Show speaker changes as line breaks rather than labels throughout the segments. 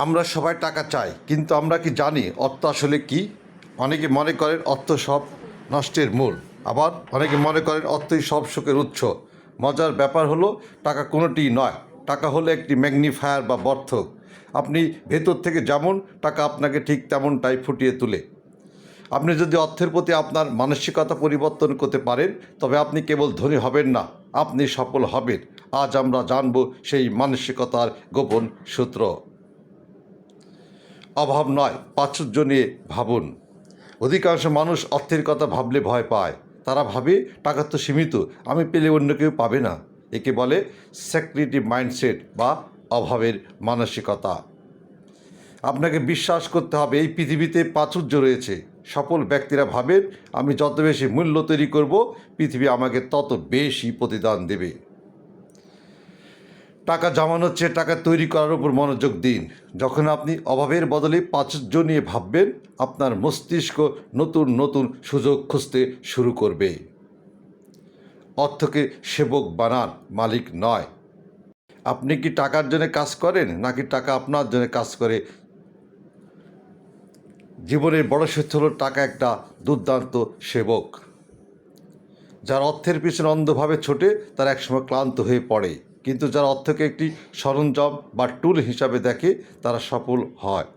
আমরা সবাই টাকা চাই, কিন্তু আমরা কি জানি অর্থ আসলে কি? অনেকে মনে করেন অর্থ সব নষ্টের মূল, আবার অনেকে মনে করেন অর্থই সব সুখের উৎস। মজার ব্যাপার হলো টাকা কোনোটিই নয়। টাকা হলো একটি ম্যাগনিফায়ার বা বর্ধক। আপনি ভেতর থেকে যেমন, টাকা আপনাকে ঠিক তেমনটাই ফুটিয়ে তোলে। আপনি যদি অর্থের প্রতি আপনার মানসিকতা পরিবর্তন করতে পারেন, তবে আপনি কেবল ধনী হবেন না, আপনি সফল হবেন। আজ আমরা জানব সেই মানসিকতার গোপন সূত্র। অভাব নয়, প্রাচুর্য নিয়ে ভাবুন। অধিকাংশ মানুষ অর্থের কথা ভাবলে ভয় পায়। তারা ভাবে টাকা তো সীমিত, আমি পেলে অন্য কেউ পাবে না। একে বলে স্ক্যারসিটি মাইন্ডসেট বা অভাবের মানসিকতা। আপনাকে বিশ্বাস করতে হবে এই পৃথিবীতে প্রাচুর্য রয়েছে। সফল ব্যক্তিরা ভাবেন, আমি যত বেশি মূল্য তৈরি করব, পৃথিবী আমাকে তত বেশি প্রতিদান দেবে। টাকা জমানোর চেয়ে টাকা তৈরি করার উপর মনোযোগ দিন। যখন আপনি অভাবের বদলে প্রাচুর্য নিয়ে ভাববেন, আপনার মস্তিষ্ক নতুন নতুন সুযোগ খুঁজতে শুরু করবে। অর্থকে সেবক বানান, মালিক নয়। আপনি কি টাকার জন্য কাজ করেন, নাকি টাকা আপনার জন্য কাজ করে? জীবনের বড় সত্য হলো টাকা একটা দুর্দান্ত সেবক। যারা অর্থের পিছনে অন্ধভাবে ছোটে তারা একসময় ক্লান্ত হয়ে পড়ে, কিন্তু যারা অর্থকে একটি সরঞ্জাম বা টুল হিসাবে দেখে তারা সফল হয়।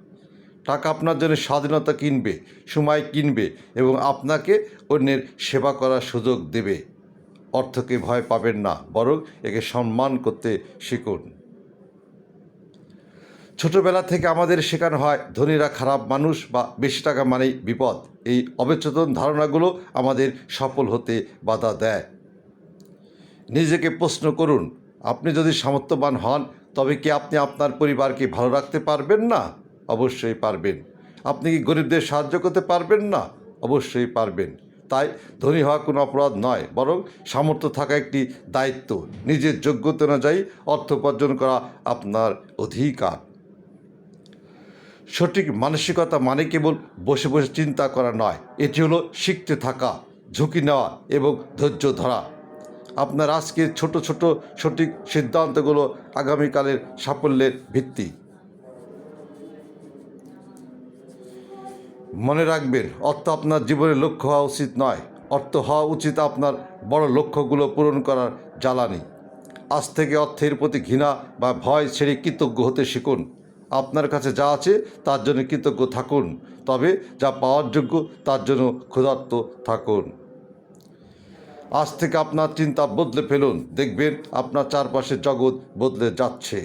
টাকা আপনার জন্য স্বাধীনতা কিনবে, সময় কিনবে এবং আপনাকে অন্যের সেবা করার সুযোগ দেবে। অর্থকে ভয় পাবেন না, বরং একে সম্মান করতে শিখুন। ছোটবেলা থেকে আমাদের শেখানো হয় ধনীরা খারাপ মানুষ বা বেশি টাকা মানেই বিপদ। এই অবচেতন ধারণাগুলো আমাদের সফল হতে বাধা দেয়। নিজেকে প্রশ্ন করুন, আপনি যদি সামর্থ্যবান হন, তবে কি আপনি আপনার পরিবারকে ভালো রাখতে পারবেন না? অবশ্যই পারবেন। আপনি কি গরিবদের সাহায্য করতে পারবেন না? অবশ্যই পারবেন। তাই ধনী হওয়া কোনো অপরাধ নয়, বরং সামর্থ্য থাকা একটি দায়িত্ব। নিজের যোগ্যতা অনুযায়ী অর্থ উপার্জন করা আপনার অধিকার। সঠিক মানসিকতা মানে কেবল বসে বসে চিন্তা করা নয়, এটি হলো শিখতে থাকা, ঝুঁকি নেওয়া এবং ধৈর্য ধরা। আপনার আজকের ছোট ছোট সঠিক সিদ্ধান্তগুলো আগামীকালের সাফল্যের ভিত্তি। মনে রাখবেন, অর্থ আপনার জীবনের লক্ষ্য হওয়া উচিত নয়, অর্থ হওয়া উচিত আপনার বড় লক্ষ্যগুলো পূরণ করার জ্বালানি। আজ থেকে অর্থের প্রতি ঘৃণা বা ভয় ছেড়ে কৃতজ্ঞ হতে শিখুন। আপনার কাছে যা আছে তার জন্য কৃতজ্ঞ থাকুন, তবে যা পাওয়ার যোগ্য তার জন্য ক্ষুধার্ত থাকুন। আজ থেকে আপনার চিন্তা বদলে ফেলুন, দেখবেন আপনার চারপাশের জগৎ বদলে যাচ্ছে।